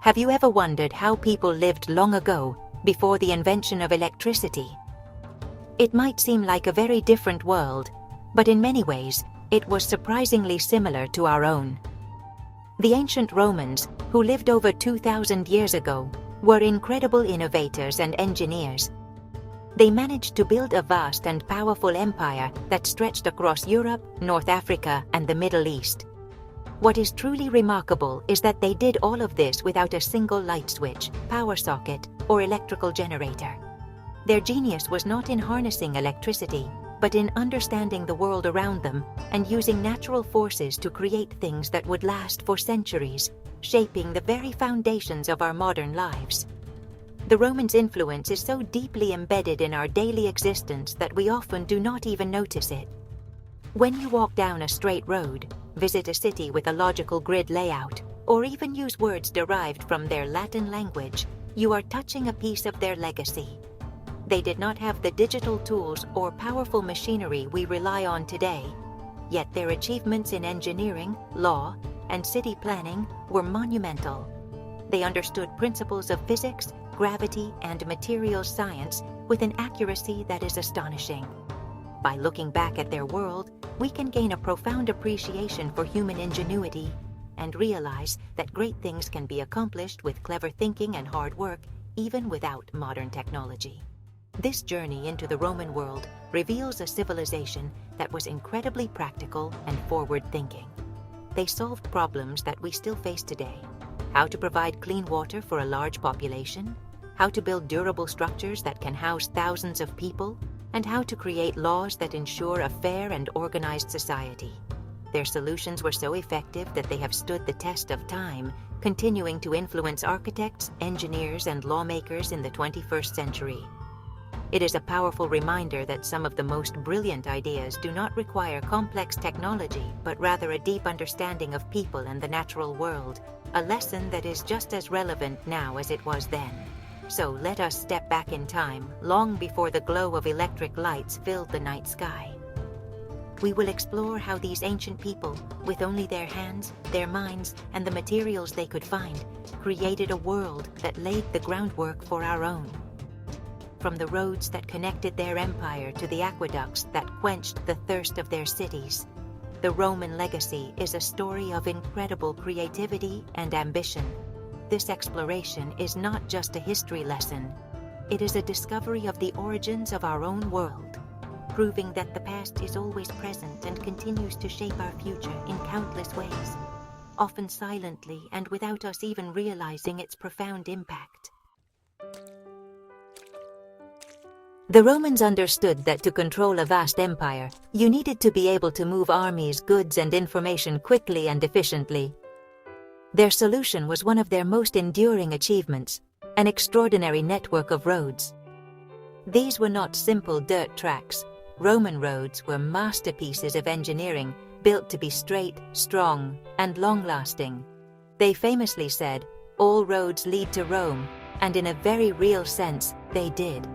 Have you ever wondered how people lived long ago, before the invention of electricity? It might seem like a very different world, but in many ways, it was surprisingly similar to our own. The ancient Romans, who lived over 2,000 years ago, were incredible innovators and engineers. They managed to build a vast and powerful empire that stretched across Europe, North Africa, and the Middle East. What is truly remarkable is that they did all of this without a single light switch, power socket, or electrical generator. Their genius was not in harnessing electricity, but in understanding the world around them and using natural forces to create things that would last for centuries, shaping the very foundations of our modern lives. The Romans' influence is so deeply embedded in our daily existence that we often do not even notice it. When you walk down a straight road, visit a city with a logical grid layout, or even use words derived from their Latin language, you are touching a piece of their legacy. They did not have the digital tools or powerful machinery we rely on today, yet their achievements in engineering, law, and city planning were monumental. They understood principles of physics, gravity, and materials science with an accuracy that is astonishing. By looking back at their world, we can gain a profound appreciation for human ingenuity and realize that great things can be accomplished with clever thinking and hard work, even without modern technology. This journey into the Roman world reveals a civilization that was incredibly practical and forward-thinking. They solved problems that we still face today: how to provide clean water for a large population, how to build durable structures that can house thousands of people, and how to create laws that ensure a fair and organized society. Their solutions were so effective that they have stood the test of time, continuing to influence architects, engineers, and lawmakers in the 21st century. It is a powerful reminder that some of the most brilliant ideas do not require complex technology, but rather a deep understanding of people and the natural world, a lesson that is just as relevant now as it was then. So let us step back in time, long before the glow of electric lights filled the night sky. We will explore how these ancient people, with only their hands, their minds, and the materials they could find, created a world that laid the groundwork for our own. From the roads that connected their empire to the aqueducts that quenched the thirst of their cities, the Roman legacy is a story of incredible creativity and ambition. This exploration is not just a history lesson. It is a discovery of the origins of our own world, proving that the past is always present and continues to shape our future in countless ways, often silently and without us even realizing its profound impact. The Romans understood that to control a vast empire, you needed to be able to move armies, goods, and information quickly and efficiently. Their solution was one of their most enduring achievements, an extraordinary network of roads. These were not simple dirt tracks. Roman roads were masterpieces of engineering, built to be straight, strong, and long-lasting. They famously said, "All roads lead to Rome," and in a very real sense, they did.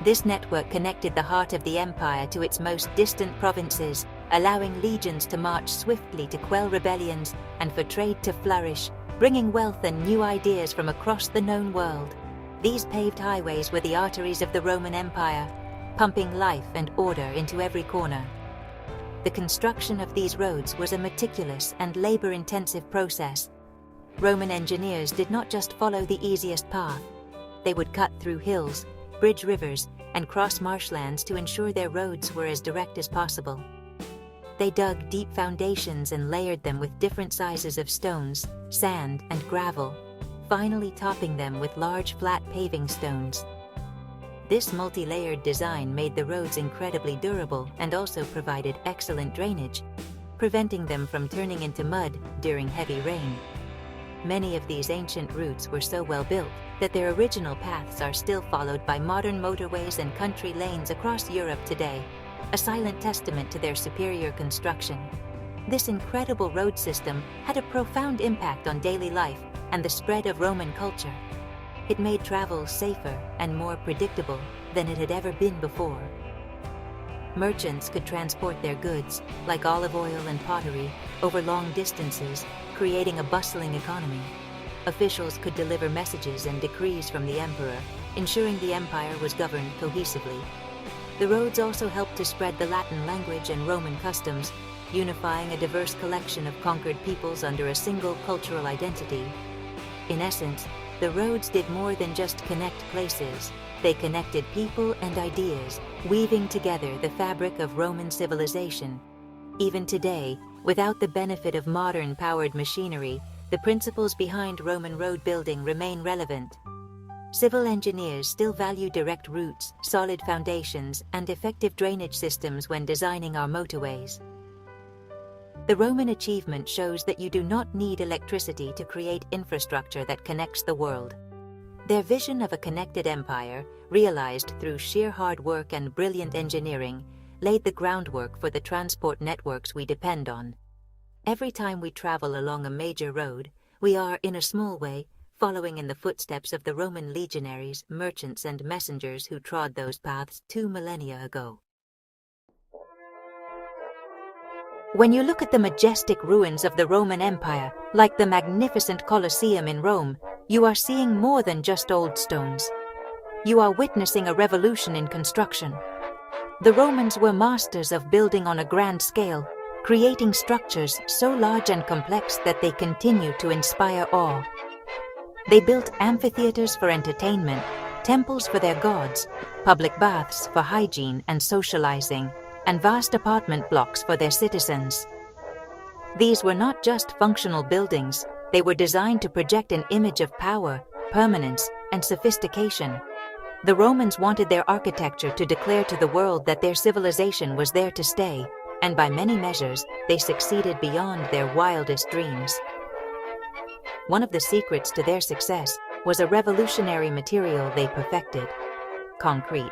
This network connected the heart of the empire to its most distant provinces, allowing legions to march swiftly to quell rebellions and for trade to flourish, bringing wealth and new ideas from across the known world. These paved highways were the arteries of the Roman Empire, pumping life and order into every corner. The construction of these roads was a meticulous and labor-intensive process. Roman engineers did not just follow the easiest path. They would cut through hills, bridge rivers, and cross marshlands to ensure their roads were as direct as possible. They dug deep foundations and layered them with different sizes of stones, sand, and gravel, finally topping them with large flat paving stones. This multi-layered design made the roads incredibly durable and also provided excellent drainage, preventing them from turning into mud during heavy rain. Many of these ancient routes were so well built that their original paths are still followed by modern motorways and country lanes across Europe today, a silent testament to their superior construction. This incredible road system had a profound impact on daily life and the spread of Roman culture. It made travel safer and more predictable than it had ever been before. Merchants could transport their goods, like olive oil and pottery, over long distances, creating a bustling economy. Officials could deliver messages and decrees from the emperor, ensuring the empire was governed cohesively. The roads also helped to spread the Latin language and Roman customs, unifying a diverse collection of conquered peoples under a single cultural identity. In essence, the roads did more than just connect places. They connected people and ideas, weaving together the fabric of Roman civilization. Even today, without the benefit of modern powered machinery, the principles behind Roman road building remain relevant. Civil engineers still value direct routes, solid foundations, and effective drainage systems when designing our motorways. The Roman achievement shows that you do not need electricity to create infrastructure that connects the world. Their vision of a connected empire, realized through sheer hard work and brilliant engineering, laid the groundwork for the transport networks we depend on. Every time we travel along a major road, we are, in a small way, following in the footsteps of the Roman legionaries, merchants, and messengers who trod those paths 2 millennia ago. When you look at the majestic ruins of the Roman Empire, like the magnificent Colosseum in Rome, you are seeing more than just old stones. You are witnessing a revolution in construction. The Romans were masters of building on a grand scale, creating structures so large and complex that they continue to inspire awe. They built amphitheaters for entertainment, temples for their gods, public baths for hygiene and socializing, and vast apartment blocks for their citizens. These were not just functional buildings, they were designed to project an image of power, permanence, and sophistication. The Romans wanted their architecture to declare to the world that their civilization was there to stay, and by many measures, they succeeded beyond their wildest dreams. One of the secrets to their success was a revolutionary material they perfected: concrete.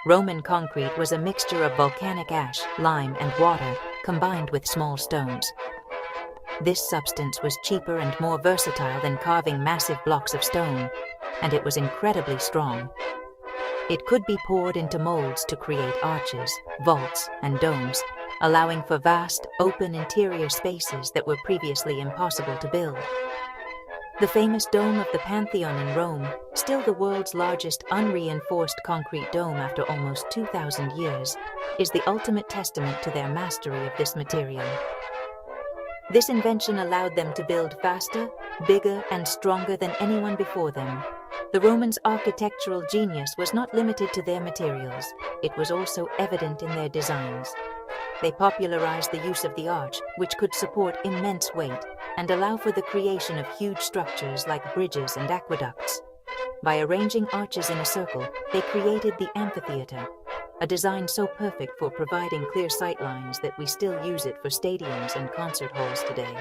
Roman concrete was a mixture of volcanic ash, lime, and water, combined with small stones. This substance was cheaper and more versatile than carving massive blocks of stone, and it was incredibly strong. It could be poured into molds to create arches, vaults, and domes, allowing for vast, open interior spaces that were previously impossible to build. The famous Dome of the Pantheon in Rome, still the world's largest unreinforced concrete dome after almost 2,000 years, is the ultimate testament to their mastery of this material. This invention allowed them to build faster, bigger, and stronger than anyone before them. The Romans' architectural genius was not limited to their materials, it was also evident in their designs. They popularized the use of the arch, which could support immense weight and allow for the creation of huge structures like bridges and aqueducts. By arranging arches in a circle, they created the amphitheater, a design so perfect for providing clear sightlines that we still use it for stadiums and concert halls today.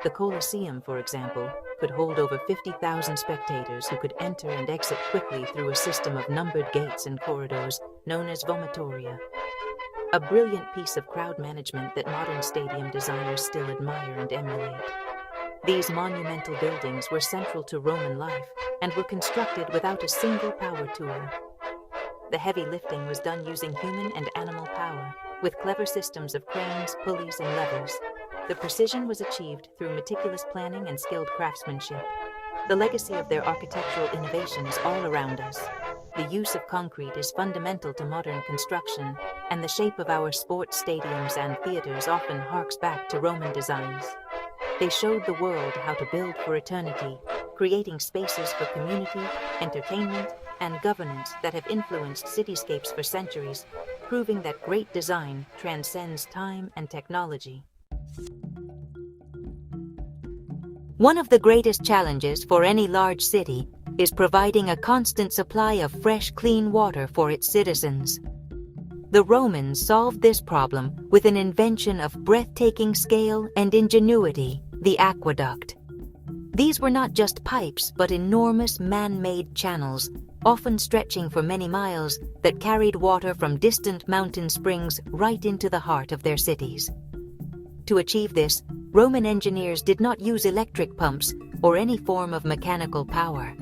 The Colosseum, for example, could hold over 50,000 spectators who could enter and exit quickly through a system of numbered gates and corridors known as vomitoria. A brilliant piece of crowd management that modern stadium designers still admire and emulate. These monumental buildings were central to Roman life and were constructed without a single power tool. The heavy lifting was done using human and animal power, with clever systems of cranes, pulleys, and levers. The precision was achieved through meticulous planning and skilled craftsmanship. The legacy of their architectural innovation is all around us. The use of concrete is fundamental to modern construction, and the shape of our sports stadiums and theaters often harks back to Roman designs. They showed the world how to build for eternity, creating spaces for community, entertainment, and governance that have influenced cityscapes for centuries, proving that great design transcends time and technology. One of the greatest challenges for any large city is providing a constant supply of fresh, clean water for its citizens. The Romans solved this problem with an invention of breathtaking scale and ingenuity: the aqueduct. These were not just pipes, but enormous man-made channels, often stretching for many miles, that carried water from distant mountain springs right into the heart of their cities. To achieve this, Roman engineers did not use electric pumps or any form of mechanical power.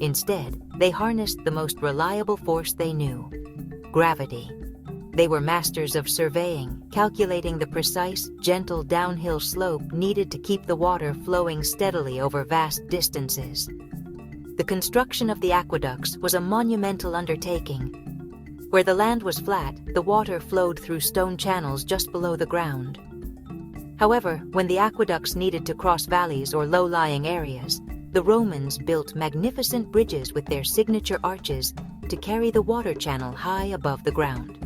Instead, they harnessed the most reliable force they knew: gravity. They were masters of surveying, calculating the precise, gentle downhill slope needed to keep the water flowing steadily over vast distances. The construction of the aqueducts was a monumental undertaking. Where the land was flat, the water flowed through stone channels just below the ground. However, when the aqueducts needed to cross valleys or low-lying areas, the Romans built magnificent bridges with their signature arches to carry the water channel high above the ground.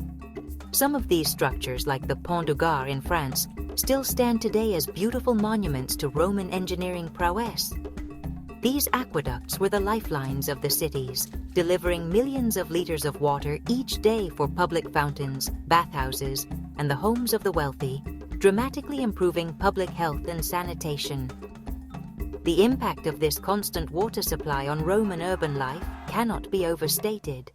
Some of these structures, like the Pont du Gard in France, still stand today as beautiful monuments to Roman engineering prowess. These aqueducts were the lifelines of the cities, delivering millions of liters of water each day for public fountains, bathhouses, and the homes of the wealthy, dramatically improving public health and sanitation. The impact of this constant water supply on Roman urban life cannot be overstated.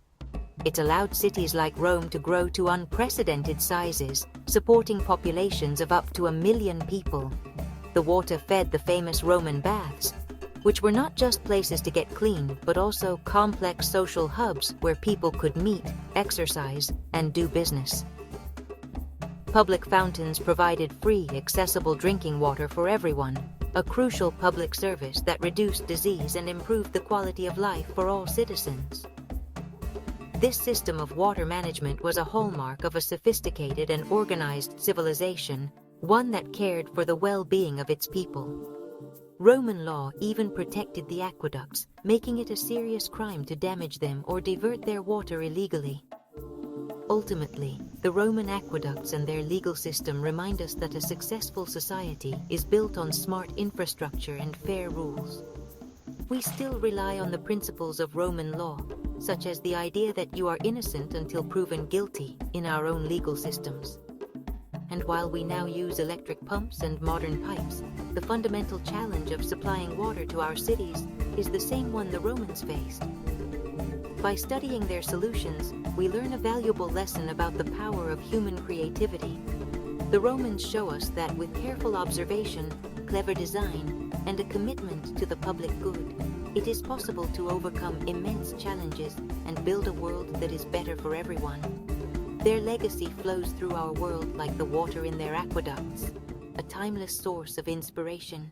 It allowed cities like Rome to grow to unprecedented sizes, supporting populations of up to 1 million people. The water fed the famous Roman baths, which were not just places to get clean, but also complex social hubs where people could meet, exercise, and do business. Public fountains provided free, accessible drinking water for everyone, a crucial public service that reduced disease and improved the quality of life for all citizens. This system of water management was a hallmark of a sophisticated and organized civilization, one that cared for the well-being of its people. Roman law even protected the aqueducts, making it a serious crime to damage them or divert their water illegally. Ultimately, the Roman aqueducts and their legal system remind us that a successful society is built on smart infrastructure and fair rules. We still rely on the principles of Roman law, such as the idea that you are innocent until proven guilty, in our own legal systems. And while we now use electric pumps and modern pipes, the fundamental challenge of supplying water to our cities is the same one the Romans faced. By studying their solutions, we learn a valuable lesson about the power of human creativity. The Romans show us that with careful observation, clever design, and a commitment to the public good, it is possible to overcome immense challenges and build a world that is better for everyone. Their legacy flows through our world like the water in their aqueducts, a timeless source of inspiration.